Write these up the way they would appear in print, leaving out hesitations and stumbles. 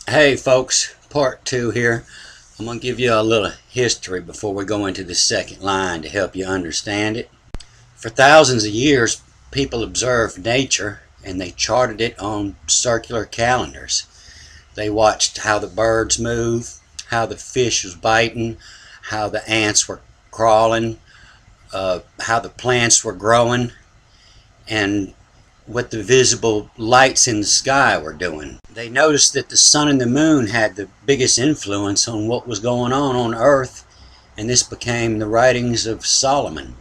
Hey folks, part two here. I'm going to give you a little history before we go into the second line to help you understand it. For thousands of years, people observed nature and they charted it on circular calendars. They watched how the birds move, how the fish was biting, how the ants were crawling, how the plants were growing, and what the visible lights in the sky were doing. They noticed that the sun and the moon had the biggest influence on what was going on Earth, and this became the writings of Solomon.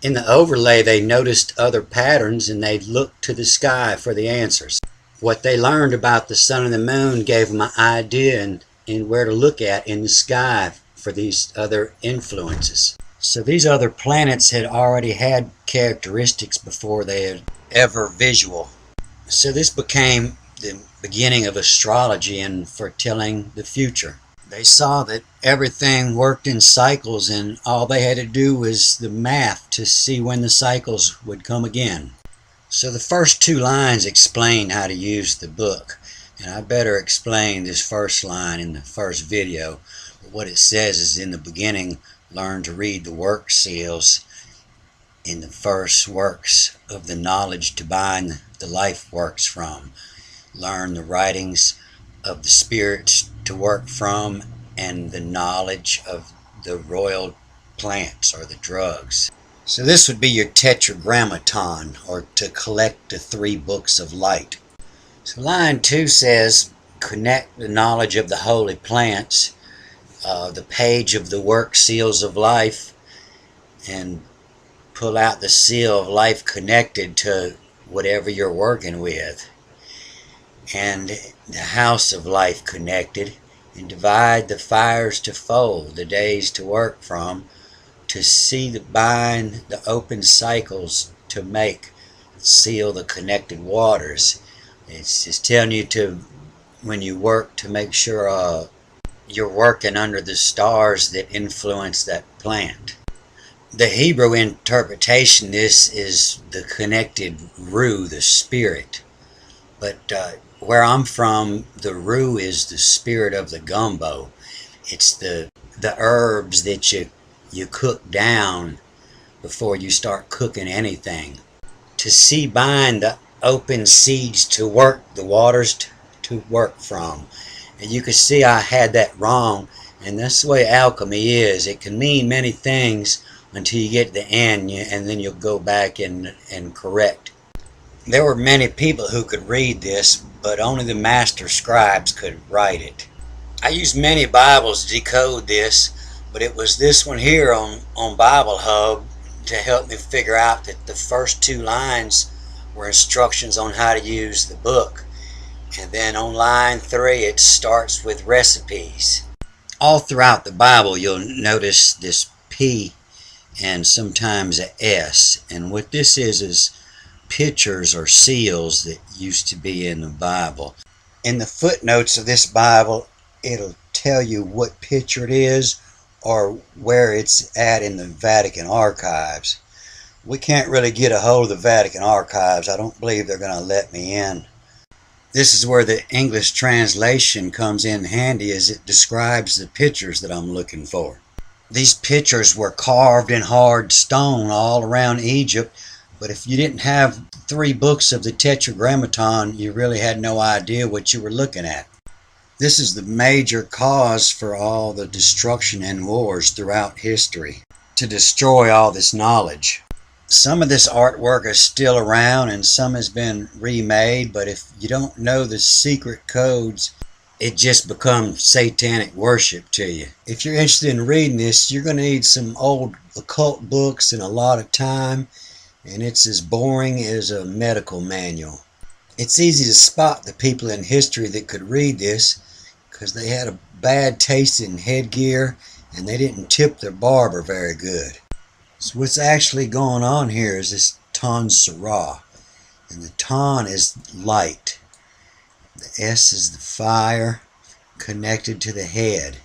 In the overlay, they noticed other patterns and they looked to the sky for the answers. What they learned about the sun and the moon gave them an idea in where to look at in the sky for these other influences. So these other planets had already had characteristics before they had ever visual. So this became the beginning of astrology and foretelling the future. They saw that everything worked in cycles and all they had to do was the math to see when the cycles would come again. So the first two lines explain how to use the book, and I better explain this first line in the first video. But what it says is, in the beginning, learn to read the work seals in the first works of the knowledge to bind the life works from. Learn the writings of the spirits to work from, and the knowledge of the royal plants or the drugs. So this would be your tetragrammaton, or to collect the 3 books of light. So line 2 says, connect the knowledge of the holy plants, the page of the work seals of life, and pull out the seal of life connected to whatever you're working with, and the house of life connected, and divide the fires to fold, the days to work from, to see the bind the open cycles to make seal the connected waters. It's just telling you to, when you work, to make sure you're working under the stars that influence that plant. The Hebrew interpretation, this is the connected Ru, the spirit. But where I'm from, the Ru is the spirit of the gumbo. It's the herbs that you cook down before you start cooking anything. To see bind the open seeds to work, the waters to work from. And you can see I had that wrong, and that's the way alchemy is. It can mean many things until you get to the end, and then you'll go back and correct. There were many people who could read this, but only the master scribes could write it. I used many Bibles to decode this, but it was this one here on Bible Hub to help me figure out that the first 2 lines were instructions on how to use the book. And then on line 3 it starts with recipes. All throughout the Bible you'll notice this P and sometimes a S. And what this is pictures or seals that used to be in the Bible. In the footnotes of this Bible, it'll tell you what picture it is or where it's at in the Vatican archives. We can't really get a hold of the Vatican archives. I don't believe they're going to let me in. This is where the English translation comes in handy, as it describes the pictures that I'm looking for. These pictures were carved in hard stone all around Egypt, but if you didn't have 3 books of the Tetragrammaton, you really had no idea what you were looking at. This is the major cause for all the destruction and wars throughout history, to destroy all this knowledge. Some of this artwork is still around and some has been remade, but if you don't know the secret codes, it just becomes satanic worship to you. If you're interested in reading this, you're going to need some old occult books and a lot of time, and it's as boring as a medical manual. It's easy to spot the people in history that could read this because they had a bad taste in headgear and they didn't tip their barber very good. So what's actually going on here is this Ton Sarah, and the Ton is light. The S is the fire connected to the head,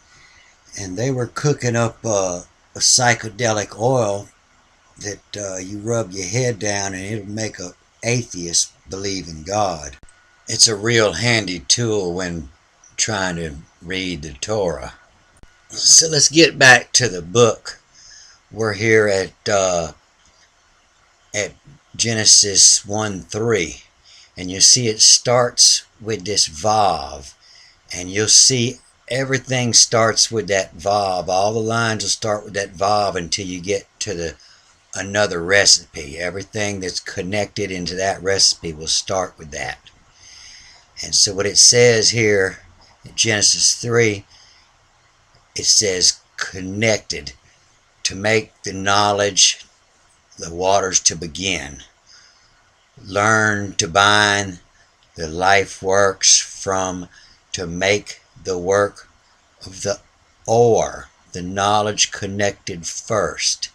and they were cooking up a psychedelic oil that you rub your head down and it'll make an atheist believe in God. It's a real handy tool when trying to read the Torah. So let's get back to the book. We're here at Genesis 1:3, and you see it starts with this Vav, and you'll see everything starts with that Vav. All the lines will start with that Vav until you get to another recipe. Everything that's connected into that recipe will start with that. And so what it says here in Genesis 3, it says connected, to make the knowledge, the waters to begin. Learn to bind the life works from, to make the work of the or, the knowledge connected first,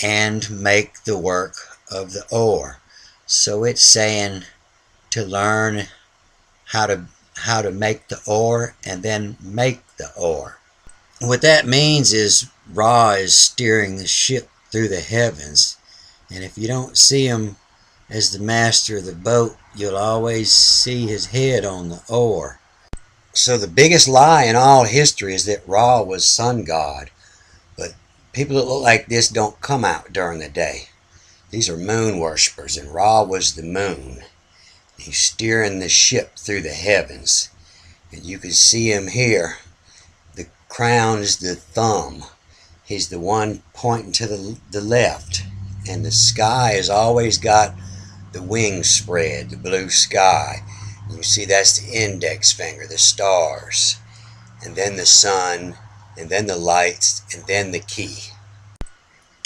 and make the work of the or. So it's saying to learn how to make the or and then make the or. What that means is Ra is steering the ship through the heavens, and if you don't see him as the master of the boat, you'll always see his head on the oar. So the biggest lie in all history is that Ra was sun god, but people that look like this don't come out during the day. These are moon worshippers, and Ra was the moon. He's steering the ship through the heavens, and you can see him here. The crown is the thumb. He's the one pointing to the left, and the sky has always got the wings spread, the blue sky. And you see that's the index finger, the stars, and then the sun, and then the lights, and then the key.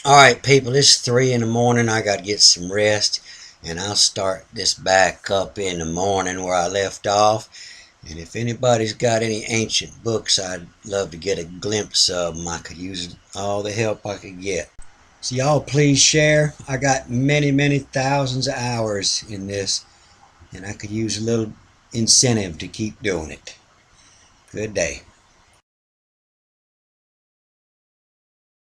Alright people, it's 3 in the morning. I got to get some rest, and I'll start this back up in the morning where I left off. And if anybody's got any ancient books, I'd love to get a glimpse of them. I could use all the help I could get. So y'all please share. I got many thousands of hours in this, and I could use a little incentive to keep doing it. Good day.